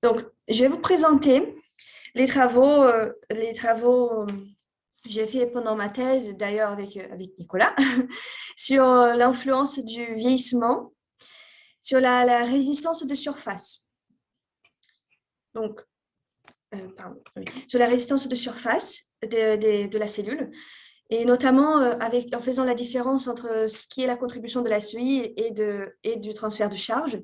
Donc, je vais vous présenter les travaux que j'ai fait pendant ma thèse, d'ailleurs avec Nicolas, sur l'influence du vieillissement, sur la résistance de surface. Donc, oui, sur la résistance de surface de la cellule, et notamment en faisant la différence entre ce qui est la contribution de la SEI et du transfert de charge,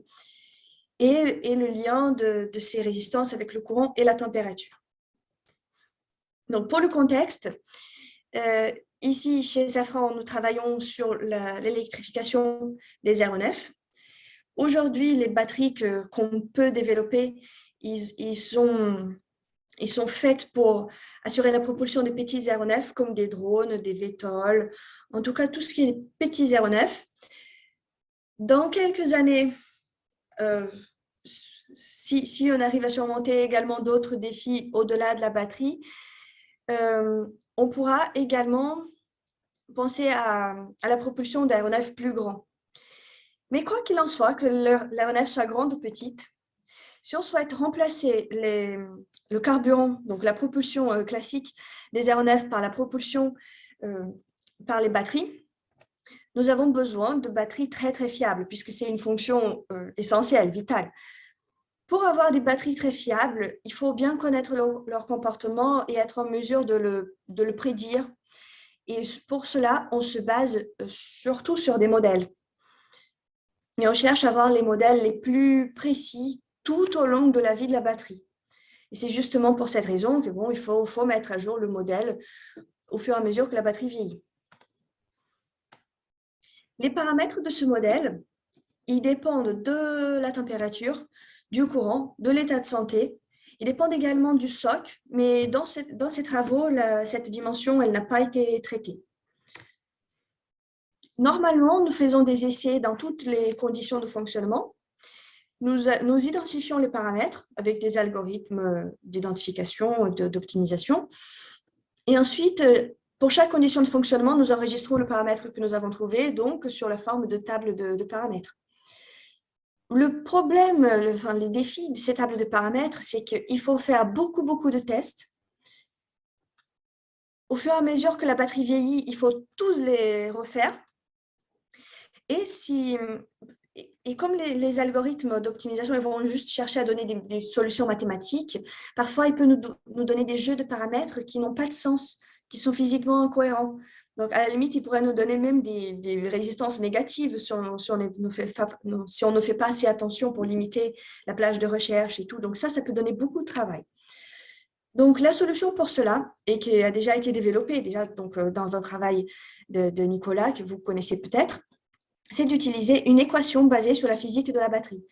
et le lien de ces résistances avec le courant et la température. Donc, pour le contexte, ici, chez Safran, nous travaillons sur l'électrification des aéronefs. Aujourd'hui, les batteries qu'on peut développer, ils sont faites pour assurer la propulsion des petits aéronefs comme des drones, des VTOL, en tout cas tout ce qui est petits aéronefs. Dans quelques années, si on arrive à surmonter également d'autres défis au-delà de la batterie, on pourra également penser à la propulsion d'aéronefs plus grands. Mais quoi qu'il en soit, que l'aéronef soit grande ou petite, si on souhaite remplacer le carburant, donc la propulsion classique des aéronefs par la propulsion par les batteries, nous avons besoin de batteries très, très fiables, puisque c'est une fonction essentielle, vitale. Pour avoir des batteries très fiables, il faut bien connaître leur comportement et être en mesure de le prédire. Et pour cela, on se base surtout sur des modèles. Et on cherche à avoir les modèles les plus précis tout au long de la vie de la batterie. Et c'est justement pour cette raison que il faut mettre à jour le modèle au fur et à mesure que la batterie vieillit. Les paramètres de ce modèle, ils dépendent de la température, du courant, de l'état de santé. Ils dépendent également du SOC, mais dans ces travaux, cette dimension, elle n'a pas été traitée. Normalement, nous faisons des essais dans toutes les conditions de fonctionnement. Nous identifions les paramètres avec des algorithmes d'identification, d'optimisation. Et ensuite, pour chaque condition de fonctionnement, nous enregistrons le paramètre que nous avons trouvé, donc sur la forme de table de paramètres. Le problème, les défis de ces tables de paramètres, c'est qu'il faut faire beaucoup, beaucoup de tests. Au fur et à mesure que la batterie vieillit, il faut tous les refaire. Et comme les algorithmes d'optimisation ils vont juste chercher à donner des solutions mathématiques, parfois, ils peuvent nous donner des jeux de paramètres qui n'ont pas de sens, qui sont physiquement incohérents. Donc, à la limite, ils pourraient nous donner même des résistances négatives si on ne fait pas assez attention pour limiter la plage de recherche et tout. Donc, ça peut donner beaucoup de travail. Donc, la solution pour cela, et qui a déjà été développée dans un travail de Nicolas, que vous connaissez peut-être, c'est d'utiliser une équation basée sur la physique de la batterie.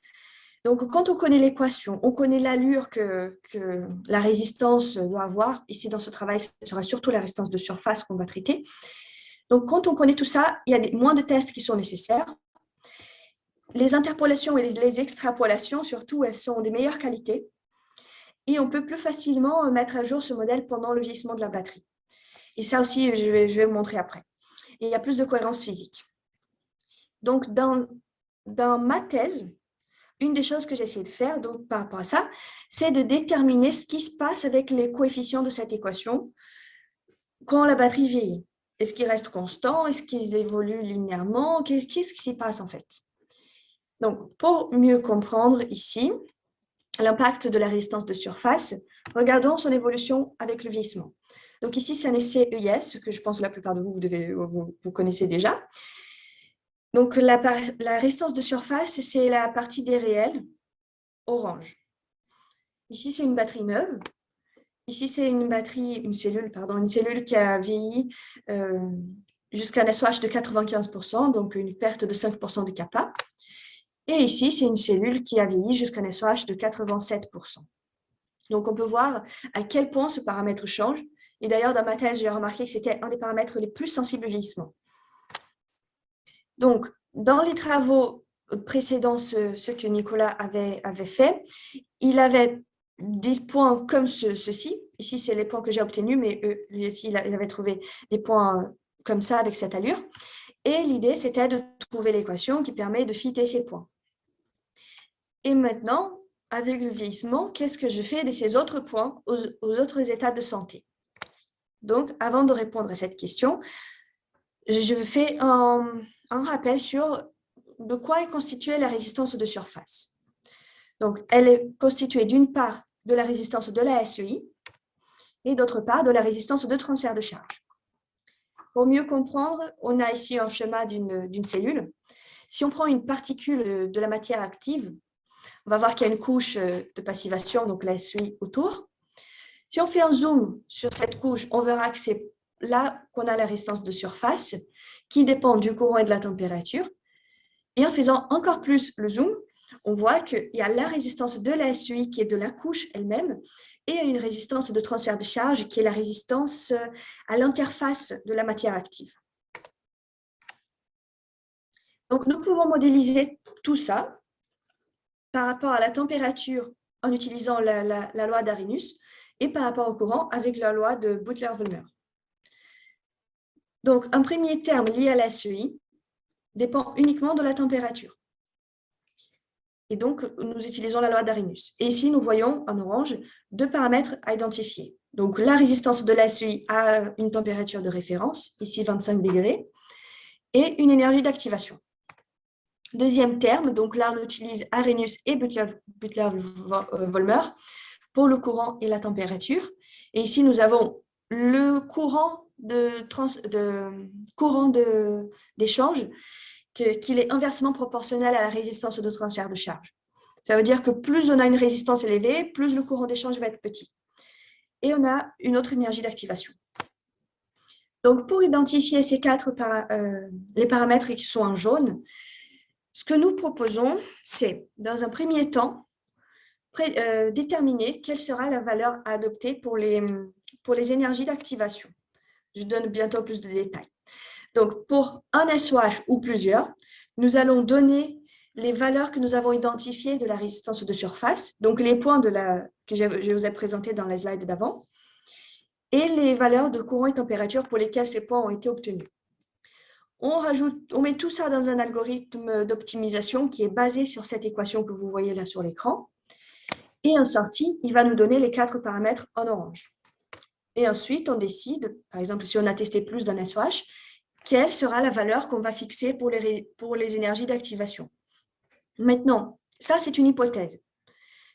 Donc, quand on connaît l'équation, on connaît l'allure que la résistance doit avoir. Ici, dans ce travail, ce sera surtout la résistance de surface qu'on va traiter. Donc, quand on connaît tout ça, il y a moins de tests qui sont nécessaires. Les interpolations et les extrapolations, surtout, elles sont de meilleure qualité. Et on peut plus facilement mettre à jour ce modèle pendant le vieillissement de la batterie. Et ça aussi, je vais vous montrer après. Et il y a plus de cohérence physique. Donc, dans ma thèse, une des choses que j'ai essayé de faire par rapport à ça, c'est de déterminer ce qui se passe avec les coefficients de cette équation quand la batterie vieillit. Est-ce qu'ils restent constants? Est-ce qu'ils évoluent linéairement? Qu'est-ce qui s'y passe en fait? Donc, pour mieux comprendre ici l'impact de la résistance de surface, regardons son évolution avec le vieillissement. Donc ici, c'est un essai EIS que je pense que la plupart de vous connaissez déjà. Donc, la résistance de surface, c'est la partie des réels, orange. Ici, c'est une batterie neuve. Ici, c'est une cellule qui a vieilli jusqu'à un SOH de 95%, donc une perte de 5% de kappa. Et ici, c'est une cellule qui a vieilli jusqu'à un SOH de 87%. Donc, on peut voir à quel point ce paramètre change. Et d'ailleurs, dans ma thèse, j'ai remarqué que c'était un des paramètres les plus sensibles au vieillissement. Donc, dans les travaux précédents, ceux que Nicolas avait fait, il avait des points comme ceci. Ici, c'est les points que j'ai obtenus, mais lui aussi, il avait trouvé des points comme ça, avec cette allure. Et l'idée, c'était de trouver l'équation qui permet de fitter ces points. Et maintenant, avec le vieillissement, qu'est-ce que je fais de ces autres points aux autres états de santé? Donc, avant de répondre à cette question, je fais un rappel sur de quoi est constituée la résistance de surface. Donc, elle est constituée d'une part de la résistance de la SEI et d'autre part de la résistance de transfert de charge. Pour mieux comprendre, on a ici un schéma d'une cellule. Si on prend une particule de la matière active, on va voir qu'il y a une couche de passivation, donc la SEI autour. Si on fait un zoom sur cette couche, on verra que c'est là qu'on a la résistance de surface qui dépend du courant et de la température. Et en faisant encore plus le zoom, on voit qu'il y a la résistance de la SEI qui est de la couche elle-même et une résistance de transfert de charge qui est la résistance à l'interface de la matière active. Donc, nous pouvons modéliser tout ça par rapport à la température en utilisant la loi d'Arrhenius et par rapport au courant avec la loi de Butler-Volmer. Donc, un premier terme lié à la SEI dépend uniquement de la température. Et donc, nous utilisons la loi d'Arrhenius. Et ici, nous voyons en orange deux paramètres à identifier. Donc, la résistance de la SEI à une température de référence, ici 25 degrés, et une énergie d'activation. Deuxième terme, donc là, on utilise Arrhenius et Butler-Volmer pour le courant et la température. Et ici, nous avons le courant d'échange qu'il est inversement proportionnel à la résistance de transfert de charge. Ça veut dire que plus on a une résistance élevée, plus le courant d'échange va être petit. Et on a une autre énergie d'activation. Donc, pour identifier ces les paramètres qui sont en jaune, ce que nous proposons, c'est, dans un premier temps, déterminer quelle sera la valeur à adopter pour les énergies d'activation. Je donne bientôt plus de détails. Donc, pour un SOH ou plusieurs, nous allons donner les valeurs que nous avons identifiées de la résistance de surface, donc les points que je vous ai présentés dans les slides d'avant, et les valeurs de courant et température pour lesquelles ces points ont été obtenus. On met tout ça dans un algorithme d'optimisation qui est basé sur cette équation que vous voyez là sur l'écran. Et en sortie, il va nous donner les 4 paramètres en orange. Et ensuite, on décide, par exemple, si on a testé plus d'un SOH, quelle sera la valeur qu'on va fixer pour les énergies d'activation. Maintenant, ça, c'est une hypothèse.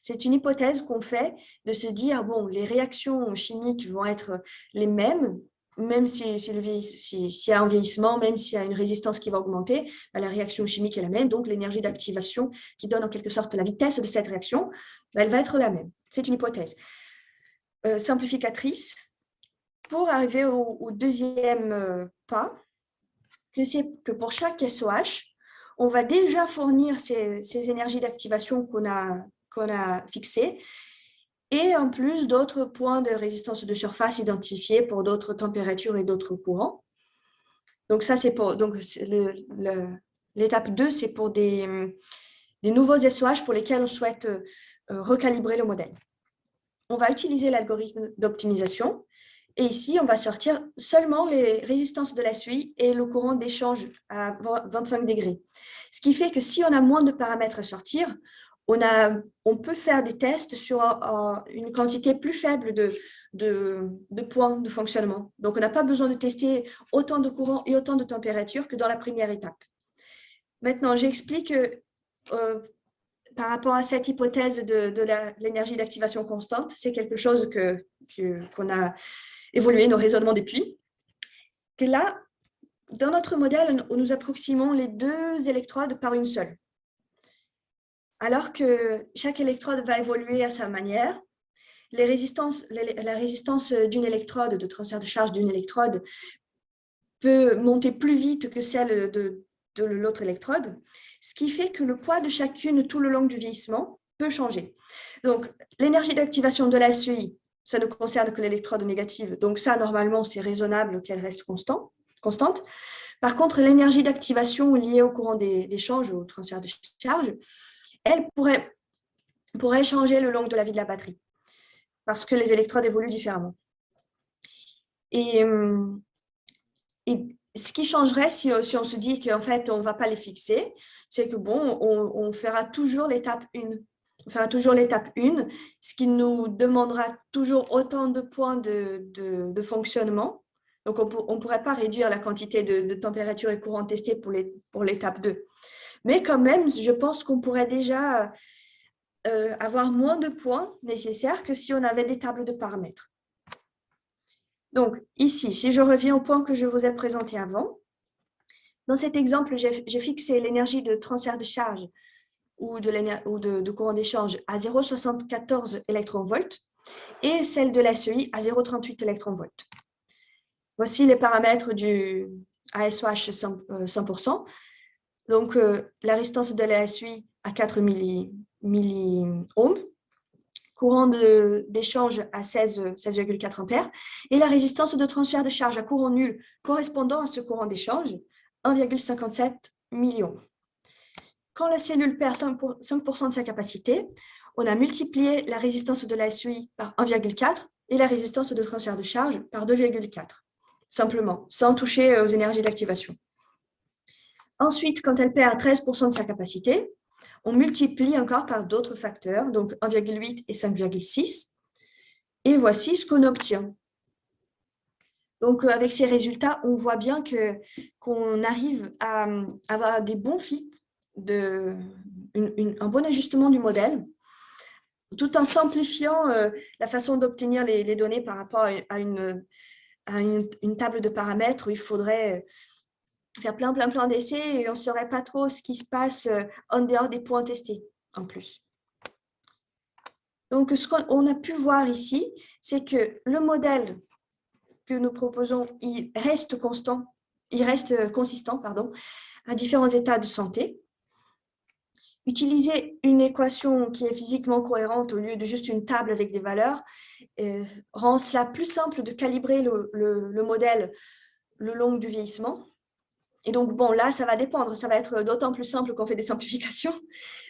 C'est une hypothèse qu'on fait de se dire, bon, les réactions chimiques vont être les mêmes, même s'il y a un vieillissement, même s'il y a une résistance qui va augmenter, la réaction chimique est la même, donc l'énergie d'activation qui donne en quelque sorte la vitesse de cette réaction, elle va être la même. C'est une hypothèse simplificatrice. Pour arriver au deuxième pas, c'est que pour chaque SOH, on va déjà fournir ces énergies d'activation qu'on a fixées, et en plus d'autres points de résistance de surface identifiés pour d'autres températures et d'autres courants. Donc ça, c'est pour l'étape 2, c'est pour des nouveaux SOH pour lesquels on souhaite recalibrer le modèle. On va utiliser l'algorithme d'optimisation, et ici, on va sortir seulement les résistances de la SEI et le courant d'échange à 25 degrés. Ce qui fait que si on a moins de paramètres à sortir, on peut faire des tests sur une quantité plus faible de points de fonctionnement. Donc, on n'a pas besoin de tester autant de courant et autant de température que dans la première étape. Maintenant, j'explique par rapport à cette hypothèse de l'énergie d'activation constante, c'est quelque chose qu'on a évolué nos raisonnements depuis, que là, dans notre modèle, nous approximons les deux électrodes par une seule. Alors que chaque électrode va évoluer à sa manière, la résistance d'une électrode, de transfert de charge d'une électrode, peut monter plus vite que celle de l'autre électrode, ce qui fait que le poids de chacune tout le long du vieillissement peut changer. Donc, l'énergie d'activation de la SEI, ça ne concerne que l'électrode négative, donc ça, normalement, c'est raisonnable qu'elle reste constante. Par contre, l'énergie d'activation liée au courant d'échange, au transfert de charge, elle pourrait changer le long de la vie de la batterie, parce que les électrodes évoluent différemment. Et ce qui changerait si on se dit qu'en fait, on ne va pas les fixer, c'est que bon, on fera toujours l'étape 1 On fera toujours l'étape 1, ce qui nous demandera toujours autant de points de fonctionnement. Donc, on ne pourrait pas réduire la quantité de température et courant testé pour l'étape 2. Mais quand même, je pense qu'on pourrait déjà avoir moins de points nécessaires que si on avait des tables de paramètres. Donc, ici, si je reviens au point que je vous ai présenté avant, dans cet exemple, j'ai fixé l'énergie de transfert de charge ou de courant d'échange à 0,74 électronvolts et celle de l'SEI à 0,38 électronvolts. Voici les paramètres du ASOH 100%. Donc, la résistance de la SEI à 4 milliohms, courant d'échange à 16,4 ampères et la résistance de transfert de charge à courant nul correspondant à ce courant d'échange, 1,57 millions. Quand la cellule perd 5% de sa capacité, on a multiplié la résistance de la SEI par 1,4 et la résistance de transfert de charge par 2,4, simplement, sans toucher aux énergies d'activation. Ensuite, quand elle perd 13% de sa capacité, on multiplie encore par d'autres facteurs, donc 1,8 et 5,6, et voici ce qu'on obtient. Donc, avec ces résultats, on voit bien qu'on arrive à avoir des bons fits, un bon ajustement du modèle, tout en simplifiant la façon d'obtenir les données par rapport à une table de paramètres où il faudrait faire plein d'essais et on ne saurait pas trop ce qui se passe en dehors des points testés en plus. Donc, ce qu'on a pu voir ici, c'est que le modèle que nous proposons, il reste consistant, à différents états de santé. Utiliser une équation qui est physiquement cohérente au lieu de juste une table avec des valeurs rend cela plus simple de calibrer le modèle le long du vieillissement. Et donc, bon, là, ça va dépendre. Ça va être d'autant plus simple qu'on fait des simplifications.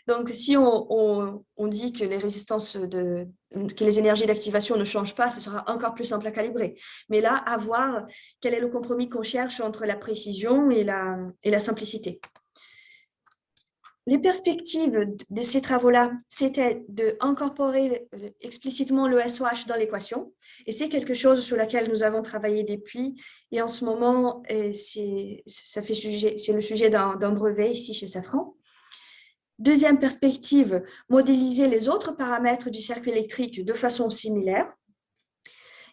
Donc, si on dit que les résistances, que les énergies d'activation ne changent pas, ce sera encore plus simple à calibrer. Mais là, à voir quel est le compromis qu'on cherche entre la précision et la simplicité. Les perspectives de ces travaux-là, c'était d'incorporer explicitement le SOH dans l'équation. Et c'est quelque chose sur laquelle nous avons travaillé depuis. Et en ce moment, c'est le sujet d'un brevet ici chez Safran. Deuxième perspective, modéliser les autres paramètres du circuit électrique de façon similaire.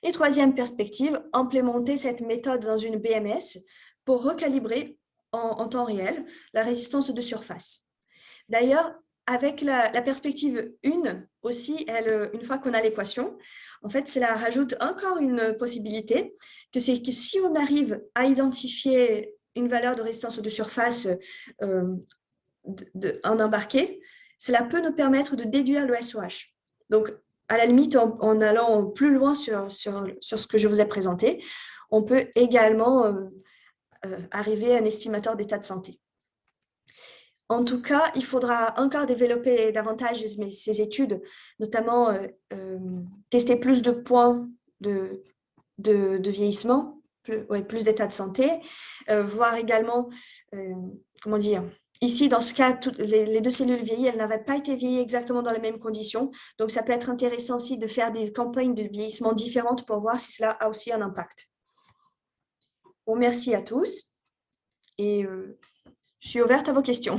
Et troisième perspective, implémenter cette méthode dans une BMS pour recalibrer en temps réel la résistance de surface. D'ailleurs, avec la perspective 1 aussi, une fois qu'on a l'équation, en fait, cela rajoute encore une possibilité, que c'est que si on arrive à identifier une valeur de résistance de surface en embarqué, cela peut nous permettre de déduire le SOH. Donc, à la limite, en allant plus loin sur ce que je vous ai présenté, on peut également arriver à un estimateur d'état de santé. En tout cas, il faudra encore développer davantage ces études, notamment tester plus de points de vieillissement, plus d'état de santé, voir également, comment dire, ici, dans ce cas, les deux cellules vieillies, elles n'avaient pas été vieillies exactement dans les mêmes conditions, donc ça peut être intéressant aussi de faire des campagnes de vieillissement différentes pour voir si cela a aussi un impact. Bon, merci à tous et je suis ouverte à vos questions.